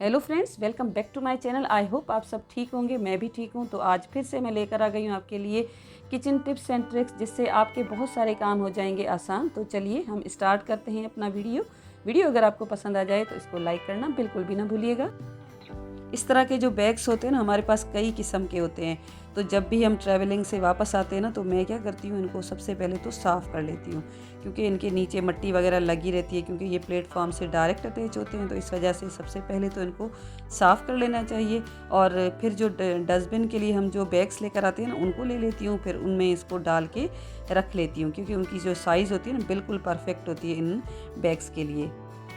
Hello friends, welcome back to my channel. I hope आप सब ठीक होंगे। मैं भी ठीक हूँ। तो आज फिर से मैं लेकर आ गई हूँ आपके लिए किचन टिप्स एंड ट्रिक्स, जिससे आपके बहुत सारे काम हो जाएंगे आसान। तो चलिए हम स्टार्ट करते हैं अपना वीडियो अगर आपको पसंद आ जाए तो इसको लाइक करना बिल्कुल भी ना भूलिएगा। इस तरह के जो बैग्स होते हैं ना, हमारे पास कई किस्म के होते हैं। तो जब भी हम ट्रैवलिंग से वापस आते हैं ना, तो मैं क्या करती हूँ, इनको सबसे पहले तो साफ़ कर लेती हूँ, क्योंकि इनके नीचे मिट्टी वगैरह लगी रहती है, क्योंकि ये प्लेटफॉर्म से डायरेक्ट अटैच होते हैं। तो इस वजह से सबसे पहले तो इनको साफ़ कर लेना चाहिए। और फिर जो डस्टबिन के लिए हम जो बैग्स लेकर आते हैं ना, उनको ले लेती हूँ, फिर उनमें इसको डाल के रख लेती हूँ, क्योंकि उनकी जो साइज़ होती है ना, बिल्कुल परफेक्ट होती है इन बैग्स के लिए।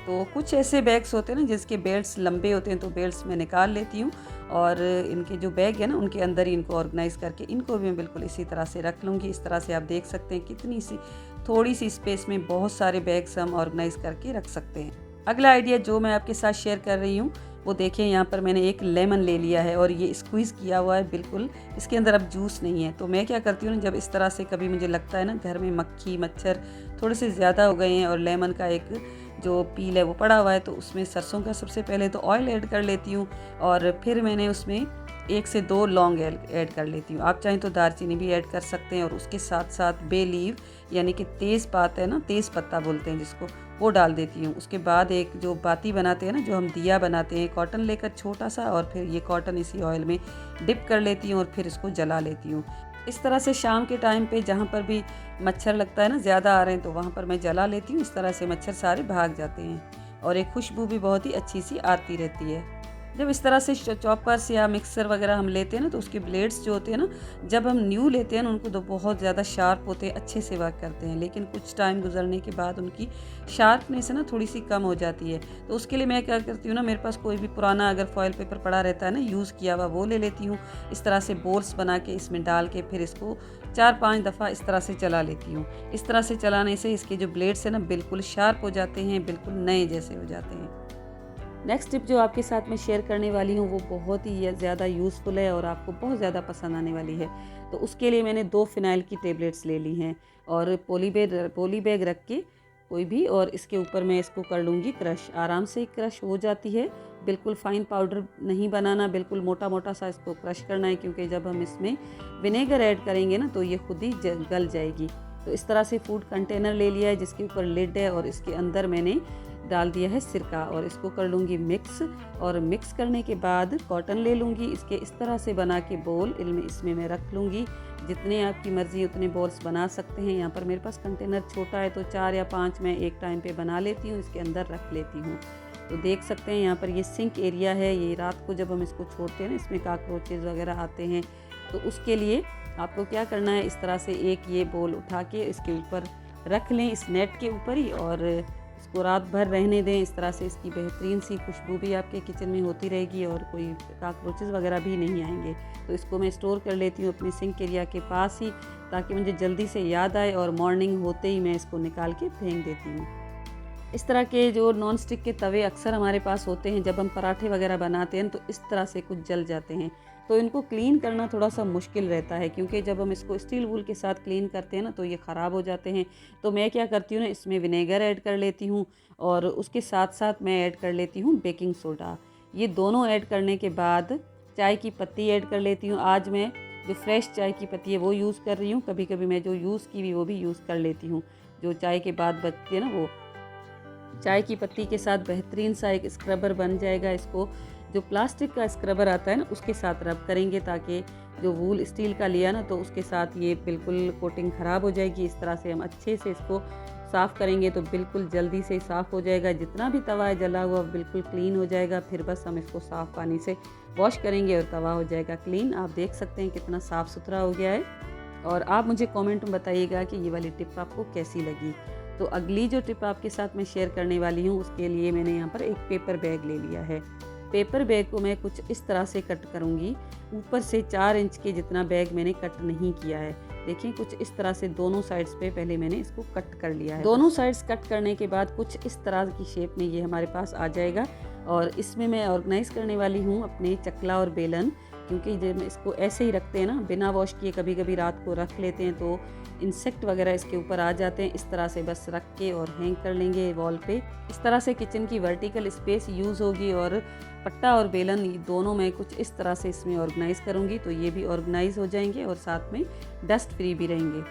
तो कुछ ऐसे बैग्स होते हैं ना जिसके बेल्ट्स लंबे होते हैं, तो बेल्ट्स मैं निकाल लेती हूँ और इनके जो बैग है ना, उनके अंदर ही इनको ऑर्गेनाइज़ करके इनको भी मैं बिल्कुल इसी तरह से रख लूँगी। इस तरह से आप देख सकते हैं कितनी सी थोड़ी सी स्पेस में बहुत सारे बैग्स हम ऑर्गेनाइज़ करके रख सकते हैं। अगला आइडिया जो मैं आपके साथ शेयर कर रही हूँ, वो देखिए, यहाँ पर मैंने एक लेमन ले लिया है और ये स्क्वीज़ किया हुआ है बिल्कुल। इसके अंदर अब जूस नहीं है। तो मैं क्या करती हूँ ना, जब इस तरह से कभी मुझे लगता है ना घर में मक्खी मच्छर थोड़े से ज़्यादा हो गए हैं और लेमन का एक जो पील है वो पड़ा हुआ है, तो उसमें सरसों का सबसे पहले तो ऑयल ऐड कर लेती हूँ और फिर मैंने उसमें 1 से 2 लौंग ऐड कर लेती हूँ। आप चाहें तो दालचीनी भी ऐड कर सकते हैं, और उसके साथ साथ बे लीव यानी कि तेज़ पात है ना, तेज़ पत्ता बोलते हैं जिसको, वो डाल देती हूँ। उसके बाद एक जो बाती बनाते हैं ना, जो हम दिया बनाते हैं, कॉटन लेकर छोटा सा, और फिर ये कॉटन इसी ऑयल में डिप कर लेती हूँ और फिर इसको जला लेती हूँ। इस तरह से शाम के टाइम पे जहाँ पर भी मच्छर लगता है ना, ज़्यादा आ रहे हैं, तो वहाँ पर मैं जला लेती हूँ। इस तरह से मच्छर सारे भाग जाते हैं और एक खुशबू भी बहुत ही अच्छी सी आती रहती है। जब इस तरह से चॉपर्स या मिक्सर वगैरह हम लेते हैं ना, तो उसके ब्लेड्स जो होते हैं ना, जब हम न्यू लेते हैं ना, उनको तो बहुत ज़्यादा शार्प होते हैं, अच्छे से वर्क करते हैं, लेकिन कुछ टाइम गुजरने के बाद उनकी शार्पनेस है ना थोड़ी सी कम हो जाती है। तो उसके लिए मैं क्या करती हूँ ना, मेरे पास कोई भी पुराना अगर फॉयल पेपर पड़ा रहता है ना, यूज़ किया हुआ, वो ले लेती हूँ। इस तरह से बोल्स बना के इसमें डाल के फिर इसको 4-5 दफ़ा इस तरह से चला लेती हूँ। इस तरह से चलाने से इसके जो ब्लेड्स हैं ना, बिल्कुल शार्प हो जाते हैं, बिल्कुल नए जैसे हो जाते हैं। नेक्स्ट टिप जो आपके साथ मैं शेयर करने वाली हूँ, वो बहुत ही ज़्यादा यूज़फुल है और आपको बहुत ज़्यादा पसंद आने वाली है। तो उसके लिए मैंने 2 फिनाइल की टेबलेट्स ले ली हैं और पॉली बैग रख के कोई भी, और इसके ऊपर मैं इसको कर लूँगी क्रश। आराम से क्रश हो जाती है, बिल्कुल फाइन पाउडर नहीं बनाना, बिल्कुल मोटा मोटा सा इसको क्रश करना है, क्योंकि जब हम इसमें विनेगर ऐड करेंगे ना, तो ये खुद ही गल जाएगी। तो इस तरह से फूड कंटेनर ले लिया है जिसके ऊपर लिड है, और इसके अंदर मैंने डाल दिया है सिरका, और इसको कर लूँगी मिक्स। और मिक्स करने के बाद कॉटन ले लूँगी, इसके इस तरह से बना के बोल इसमें मैं रख लूँगी। जितने आपकी मर्ज़ी उतने बॉल्स बना सकते हैं। यहाँ पर मेरे पास कंटेनर छोटा है, तो 4 या 5 मैं एक टाइम पे बना लेती हूँ, इसके अंदर रख लेती हूँ। तो देख सकते हैं यहाँ पर ये सिंक एरिया है। ये रात को जब हम इसको छोड़ते हैं ना, इसमें काकरोचेज़ वगैरह आते हैं, तो उसके लिए आपको क्या करना है, इस तरह से एक ये बोल उठा के इसके ऊपर रख लें, इस नेट के ऊपर ही, और इसको रात भर रहने दें। इस तरह से इसकी बेहतरीन सी खुशबू भी आपके किचन में होती रहेगी और कोई काकरोचेज़ वगैरह भी नहीं आएंगे। तो इसको मैं स्टोर कर लेती हूँ अपने सिंक एरिया के पास ही, ताकि मुझे जल्दी से याद आए और मॉर्निंग होते ही मैं इसको निकाल के फेंक देती हूँ। इस तरह के जो नॉन स्टिक के तवे अक्सर हमारे पास होते हैं, जब हम पराठे वगैरह बनाते हैं तो इस तरह से कुछ जल जाते हैं। तो इनको क्लीन करना थोड़ा सा मुश्किल रहता है, क्योंकि जब हम इसको स्टील वूल के साथ क्लीन करते हैं ना, तो ये ख़राब हो जाते हैं। तो मैं क्या करती हूँ ना, इसमें विनेगर ऐड कर लेती हूँ और उसके साथ साथ मैं ऐड कर लेती हूँ बेकिंग सोडा। ये दोनों ऐड करने के बाद चाय की पत्ती ऐड कर लेती हूँ। आज मैं जो फ्रेश चाय की पत्ती है वो यूज़ कर रही हूँ। कभी कभी मैं जो यूज़ की हुई वो भी यूज़ कर लेती हूँ। जो चाय के बाद बचती है ना, वो चाय की पत्ती के साथ बेहतरीन सा एक स्क्रबर बन जाएगा। इसको जो प्लास्टिक का स्क्रबर आता है ना, उसके साथ रब करेंगे, ताकि जो वूल स्टील का लिया ना, तो उसके साथ ये बिल्कुल कोटिंग ख़राब हो जाएगी। इस तरह से हम अच्छे से इसको साफ़ करेंगे तो बिल्कुल जल्दी से साफ़ हो जाएगा। जितना भी तवा है जला हुआ बिल्कुल क्लीन हो जाएगा। फिर बस हम इसको साफ़ पानी से वॉश करेंगे और तवा हो जाएगा क्लीन। आप देख सकते हैं कितना साफ़ सुथरा हो गया है। और आप मुझे कमेंट में बताइएगा कि ये वाली टिप आपको कैसी लगी। तो अगली जो टिप आपके साथ मैं शेयर करने वाली हूँ, उसके लिए मैंने यहाँ पर एक पेपर बैग ले लिया है। पेपर बैग को मैं कुछ इस तरह से कट करूँगी। ऊपर से 4 इंच के जितना बैग मैंने कट नहीं किया है। देखिए, कुछ इस तरह से दोनों साइड्स पे पहले मैंने इसको कट कर लिया है। दोनों साइड्स कट करने के बाद कुछ इस तरह की शेप में ये हमारे पास आ जाएगा। और इसमें मैं ऑर्गेनाइज़ करने वाली हूँ अपने चकला और बेलन, क्योंकि जब इसको ऐसे ही रखते हैं ना, बिना वॉश किए, कभी कभी रात को रख लेते हैं, तो इंसेक्ट वगैरह इसके ऊपर आ जाते हैं। इस तरह से बस रख के और हैंग कर लेंगे वॉल पे। इस तरह से किचन की वर्टिकल स्पेस यूज़ होगी और पट्टा और बेलन दोनों मैं कुछ इस तरह से इसमें ऑर्गेनाइज़ करूँगी तो ये भी ऑर्गेनाइज़ हो जाएंगे और साथ में डस्ट फ्री भी रहेंगे।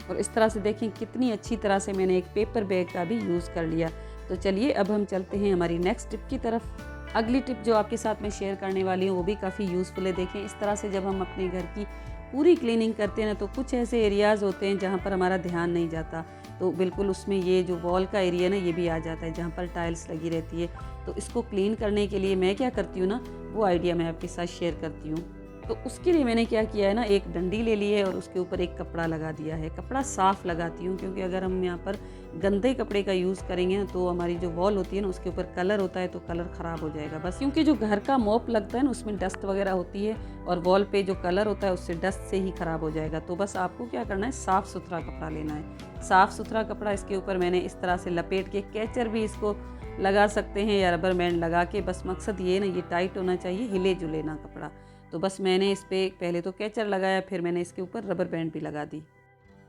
और इस तरह से देखें कितनी अच्छी तरह से मैंने एक पेपर बैग का भी यूज़ कर लिया। तो चलिए अब हम चलते हैं हमारी नेक्स्ट टिप की तरफ। अगली टिप जो आपके साथ मैं शेयर करने वाली हूँ वो भी काफ़ी यूज़फुल है। देखें इस तरह से जब हम अपने घर की पूरी क्लीनिंग करते हैं ना तो कुछ ऐसे एरियाज़ होते हैं जहाँ पर हमारा ध्यान नहीं जाता, तो बिल्कुल उसमें ये जो वॉल का एरिया ना ये भी आ जाता है जहाँ पर टाइल्स लगी रहती है। तो इसको क्लीन करने के लिए मैं क्या करती हूँ ना, वो आइडिया मैं आपके साथ शेयर करती हूँ। तो उसके लिए मैंने क्या किया है ना, एक डंडी ले ली है और उसके ऊपर एक कपड़ा लगा दिया है। कपड़ा साफ़ लगाती हूँ क्योंकि अगर हम यहाँ पर गंदे कपड़े का यूज़ करेंगे ना तो हमारी जो वॉल होती है ना उसके ऊपर कलर होता है तो कलर ख़राब हो जाएगा। बस क्योंकि जो घर का मॉप लगता है ना उसमें डस्ट वगैरह होती है और वॉल पे जो कलर होता है उससे डस्ट से ही ख़राब हो जाएगा। तो बस आपको क्या करना है, साफ़ सुथरा कपड़ा लेना है। साफ़ सुथरा कपड़ा इसके ऊपर मैंने इस तरह से लपेट के, कैचर भी इसको लगा सकते हैं या रबर बैंड लगा के, बस मकसद ये ना ये टाइट होना चाहिए, हिले जुले ना कपड़ा। तो बस मैंने इस पर पहले तो कैचर लगाया, फिर मैंने इसके ऊपर रबर बैंड भी लगा दी।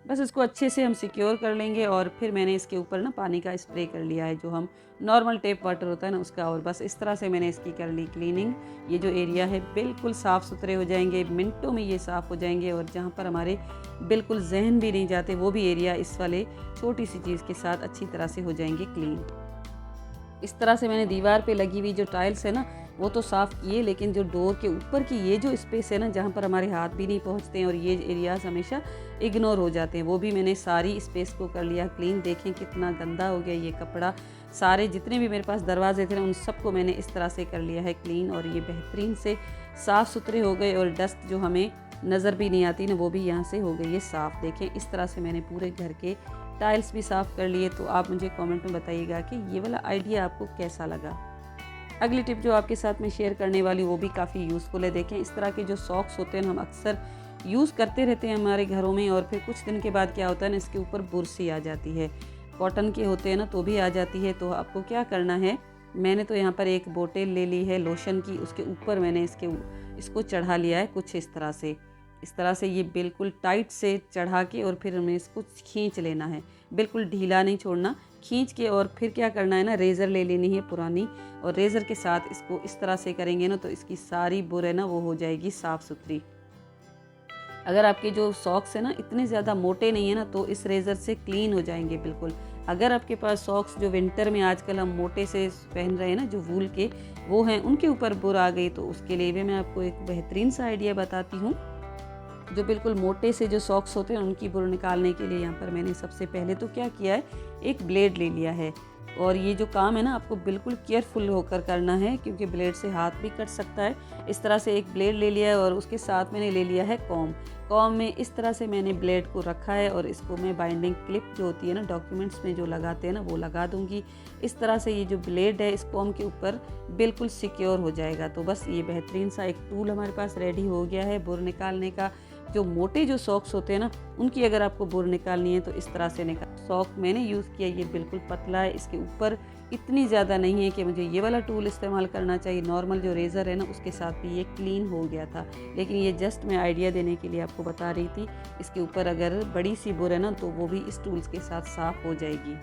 बस इसको अच्छे से हम सिक्योर कर लेंगे और फिर मैंने इसके ऊपर ना पानी का स्प्रे कर लिया है, जो हम नॉर्मल टेप वाटर होता है ना उसका। और बस इस तरह से मैंने इसकी कर ली क्लीनिंग। ये जो एरिया है बिल्कुल साफ़ सुथरे हो जाएंगे, मिनटों में ये साफ़ हो जाएंगे। और जहाँ पर हमारे बिल्कुल जहन भी नहीं जाते वो भी एरिया इस वाले छोटी सी चीज़ के साथ अच्छी तरह से हो जाएंगे क्लीन। इस तरह से मैंने दीवार पे लगी हुई जो टाइल्स है ना वो तो साफ़ किए, लेकिन जो डोर के ऊपर की ये जो स्पेस है ना जहाँ पर हमारे हाथ भी नहीं पहुँचते हैं और ये एरियाज़ हमेशा इग्नोर हो जाते हैं, वो भी मैंने सारी स्पेस को कर लिया क्लीन। देखें कितना गंदा हो गया ये कपड़ा। सारे जितने भी मेरे पास दरवाजे थे ना उन सबको मैंने इस तरह से कर लिया है क्लीन और ये बेहतरीन से साफ़ सुथरे हो गए। और डस्ट जो हमें नज़र भी नहीं आती ना वो भी यहाँ से हो गई है साफ़। देखें इस तरह से मैंने पूरे घर के टाइल्स भी साफ़ कर लिए। तो आप मुझे कमेंट में बताइएगा कि ये वाला आइडिया आपको कैसा लगा। अगली टिप जो आपके साथ मैं शेयर करने वाली वो भी काफ़ी यूज़फुल है। देखें इस तरह के जो सॉक्स होते हैं हम अक्सर यूज़ करते रहते हैं हमारे घरों में, और फिर कुछ दिन के बाद क्या होता है ना इसके ऊपर बुरसी आ जाती है। कॉटन के होते हैं ना तो भी आ जाती है। तो आपको क्या करना है, मैंने तो यहाँ पर एक बोतल ले ली है लोशन की, उसके ऊपर मैंने इसको चढ़ा लिया है कुछ इस तरह से। इस तरह से ये बिल्कुल टाइट से चढ़ा के और फिर हमें इसको खींच लेना है, बिल्कुल ढीला नहीं छोड़ना, खींच के। और फिर क्या करना है ना, रेज़र ले लेनी है पुरानी, और रेज़र के साथ इसको इस तरह से करेंगे ना तो इसकी सारी बुर है ना वो हो जाएगी साफ़ सुथरी। अगर आपके जो सॉक्स है ना इतने ज़्यादा मोटे नहीं है ना तो इस रेज़र से क्लीन हो जाएंगे बिल्कुल। अगर आपके पास सॉक्स जो विंटर में आजकल हम मोटे से पहन रहे हैं ना जो वूल के वो हैं, उनके ऊपर बुर आ गई, तो उसके लिए भी मैं आपको एक बेहतरीन सा आइडिया बताती हूँ। जो बिल्कुल मोटे से जो सॉक्स होते हैं उनकी बुर निकालने के लिए यहाँ पर मैंने सबसे पहले तो क्या किया है, एक ब्लेड ले लिया है। और ये जो काम है ना आपको बिल्कुल केयरफुल होकर करना है क्योंकि ब्लेड से हाथ भी कट सकता है। इस तरह से एक ब्लेड ले लिया है और उसके साथ मैंने ले लिया है कॉम में इस तरह से मैंने ब्लेड को रखा है। और इसको मैं बाइंडिंग क्लिप जो होती है ना डॉक्यूमेंट्स में जो लगाते हैं ना वो लगा दूंगी। इस तरह से ये जो ब्लेड है इस कॉम के ऊपर बिल्कुल सिक्योर हो जाएगा। तो बस ये बेहतरीन सा एक टूल हमारे पास रेडी हो गया है बुर निकालने का। जो मोटे जो सॉक्स होते हैं ना उनकी अगर आपको बुर निकालनी है तो इस तरह से निकाल। सॉक मैंने यूज़ किया, ये बिल्कुल पतला है, इसके ऊपर इतनी ज़्यादा नहीं है कि मुझे ये वाला टूल इस्तेमाल करना चाहिए। नॉर्मल जो रेज़र है ना उसके साथ भी ये क्लीन हो गया था, लेकिन ये जस्ट मैं आइडिया देने के लिए आपको बता रही थी। इसके ऊपर अगर बड़ी सी बुर है ना तो वो भी इस टूल्स के साथ साफ़ हो जाएगी।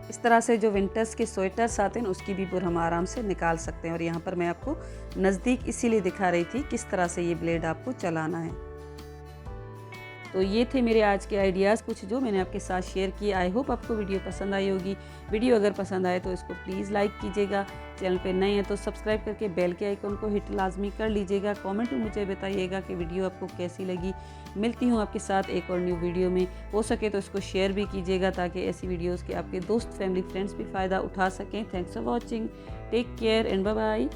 इस तरह से जो विंटर्स के स्वेटर्स आते हैं ना उसकी भी बुर हम आराम से निकाल सकते हैं। और यहाँ पर मैं आपको नज़दीक इसीलिए दिखा रही थी किस तरह से ये ब्लेड आपको चलाना है। तो ये थे मेरे आज के आइडियाज़ कुछ जो मैंने आपके साथ शेयर किए। आई होप आपको वीडियो पसंद आई होगी। वीडियो अगर पसंद आए तो इसको प्लीज़ लाइक कीजिएगा। चैनल पे नए हैं तो सब्सक्राइब करके बेल के आइकन को हिट लाजमी कर लीजिएगा। कमेंट में मुझे बताइएगा कि वीडियो आपको कैसी लगी। मिलती हूँ आपके साथ एक और न्यू वीडियो में। हो सके तो इसको शेयर भी कीजिएगा ताकि ऐसी वीडियोज़ के आपके दोस्त फैमिली फ्रेंड्स भी फ़ायदा उठा सकें। Thanks for watching, take care and bye bye.